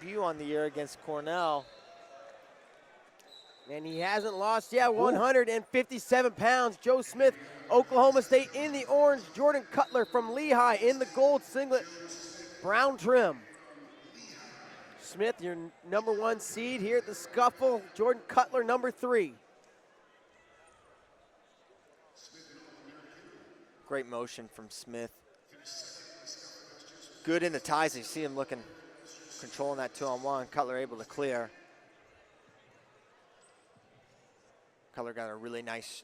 debut on the year against Cornell. And he hasn't lost yet, 157 pounds. Joe Smith, Oklahoma State in the orange. Jordan Kutler from Lehigh in the gold singlet, brown trim. Smith, your #1 seed here at the Scuffle. Jordan Kutler, #3. Great motion from Smith. Good in the ties. You see him looking, controlling that 2-on-1. Kutler able to clear. Kutler got a really nice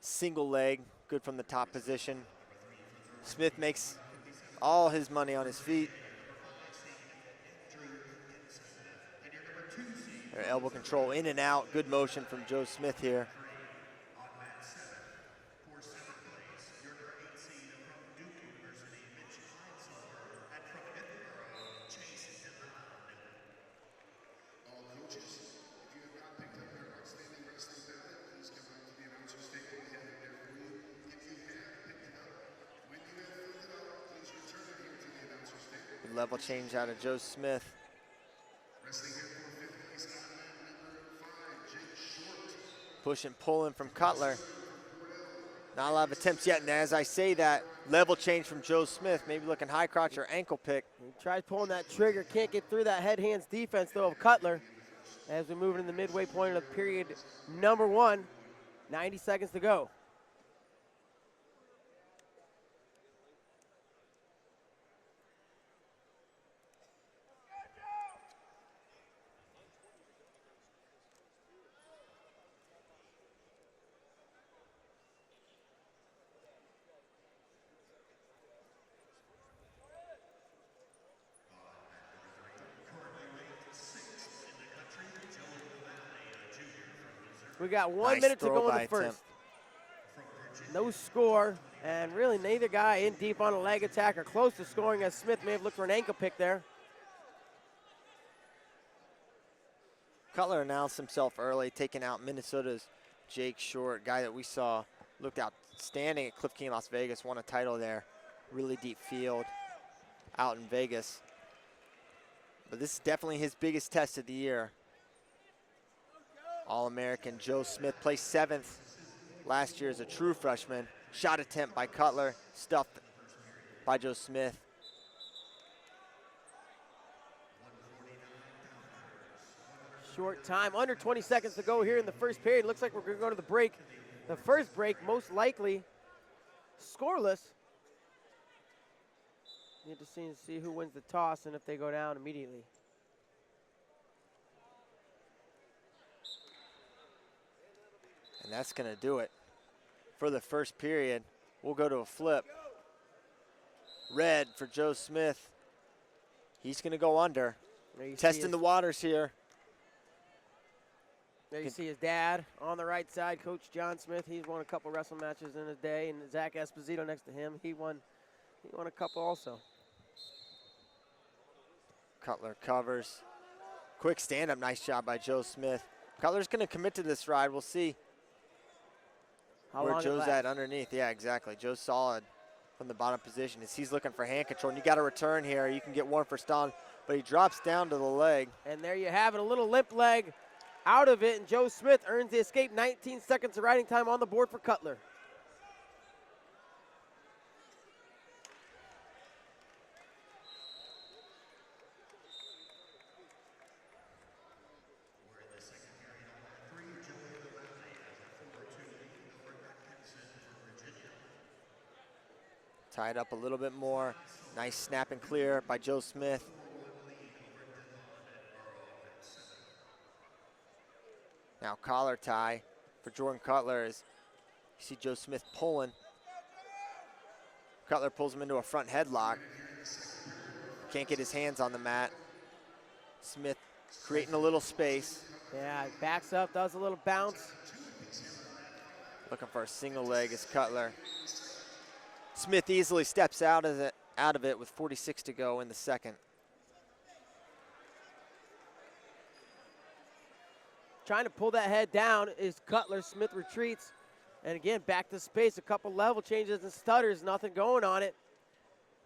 single leg, good from the top position. Smith makes all his money on his feet. Elbow control in and out, good motion from Joe Smith here. Level change out of Joe Smith. Push and pulling from Kutler. Not a lot of attempts yet, and as I say that, level change from Joe Smith, maybe looking high crotch or ankle pick. He tries pulling that trigger, can't get through that head hands defense though of Kutler. As we move into the midway point of period #1, 90 seconds to go. We got 1 minute to go in the first. No score, and really neither guy in deep on a leg attack or close to scoring, as Smith may have looked for an ankle pick there. Kutler announced himself early, taking out Minnesota's Jake Short, guy that we saw looked outstanding at Cliff King, Las Vegas, won a title there. Really deep field out in Vegas. But this is definitely his biggest test of the year. All-American Joe Smith placed 7th last year as a true freshman. Shot attempt by Kutler, stuffed by Joe Smith. Short time, under 20 seconds to go here in the first period. Looks like we're gonna go to the break. The first break, most likely scoreless. Need to see who wins the toss and if they go down immediately. And that's going to do it for the first period. We'll go to a flip. Red for Joe Smith. He's going to go under. Testing the waters here. There you see his dad on the right side, Coach John Smith. He's won a couple wrestling matches in his day, and Zach Esposito next to him. He won a couple also. Kutler covers. Quick stand-up, nice job by Joe Smith. Cutler's going to commit to this ride. We'll see where Joe's at underneath. Yeah, exactly. Joe's solid from the bottom position as he's looking for hand control. And you got a return here. You can get one for Stalin, but he drops down to the leg. And there you have it, a little limp leg out of it, and Joe Smith earns the escape. 19 seconds of riding time on the board for Kutler. Tied up a little bit more. Nice snap and clear by Joe Smith. Now collar tie for Jordan Kutler as you see Joe Smith pulling. Kutler pulls him into a front headlock. Can't get his hands on the mat. Smith creating a little space. Yeah, backs up, does a little bounce. Looking for a single leg as Kutler. Smith easily steps out of it with 46 to go in the second. Trying to pull that head down is Kutler. Smith retreats. And again, back to space. A couple level changes and stutters. Nothing going on it.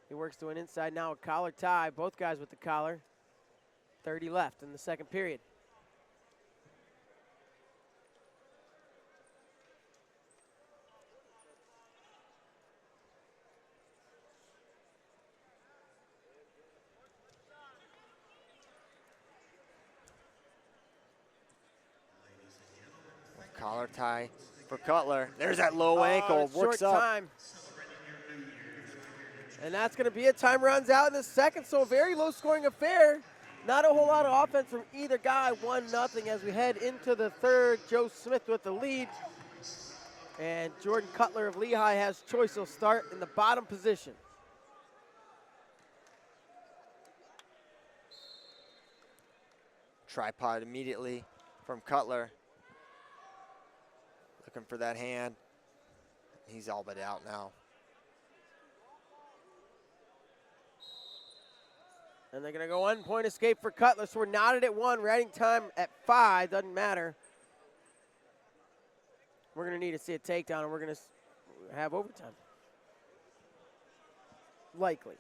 He works to an inside now, a collar tie. Both guys with the collar. 30 left in the second period. Collar tie for Kutler. There's that low ankle, works short up. Time. And that's going to be it. Time runs out in the second, so a very low-scoring affair. Not a whole lot of offense from either guy. 1-0 as we head into the third. Joe Smith with the lead. And Jordan Kutler of Lehigh has choice. He'll start in the bottom position. Tripod immediately from Kutler. Looking for that hand. He's all but out now. And they're going to go 1 point escape for Kutler. So we're knotted at 1. We're adding time at 5. Doesn't matter. We're going to need to see a takedown, and we're going to have overtime. Likely.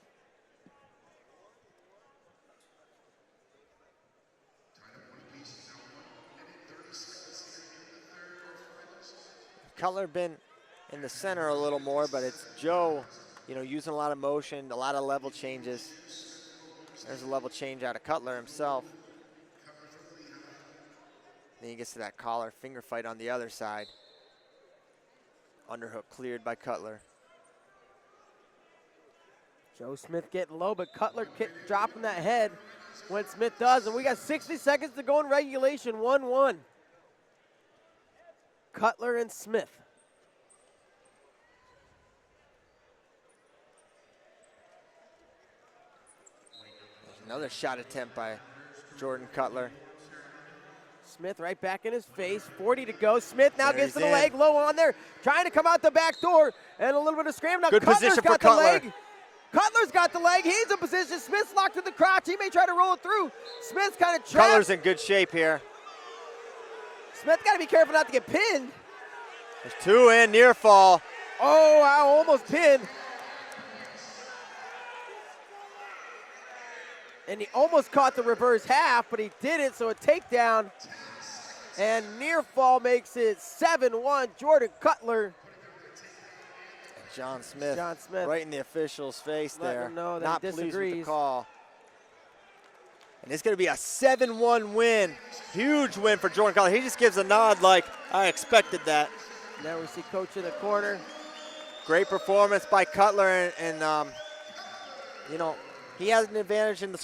Kutler been in the center a little more, but it's Joe, using a lot of motion, a lot of level changes. There's a level change out of Kutler himself. Then he gets to that collar finger fight on the other side. Underhook cleared by Kutler. Joe Smith getting low, but Kutler dropping that head when Smith does. And we got 60 seconds to go in regulation, 1-1. Kutler and Smith. Another shot attempt by Jordan Kutler. Smith right back in his face, 40 to go. Smith now gets to the leg, low on there, trying to come out the back door, and a little bit of scram. Now good position for got Kutler. The leg. Cutler's got the leg, he's in position. Smith's locked in the crotch, he may try to roll it through. Smith's kind of trapped. Kutler's in good shape here. Smith got to be careful not to get pinned. There's 2 in, near fall. Oh, wow, almost pinned. And he almost caught the reverse half, but he didn't, so a takedown. And near fall makes it 7-1, Jordan Kutler. John Smith, right in the official's face there. Let him know that not he pleased disagrees. with the call. And it's going to be a 7-1 win. Huge win for Jordan Kutler. He just gives a nod like, I expected that. Now we see Coach in the corner. Great performance by Kutler, and he has an advantage in the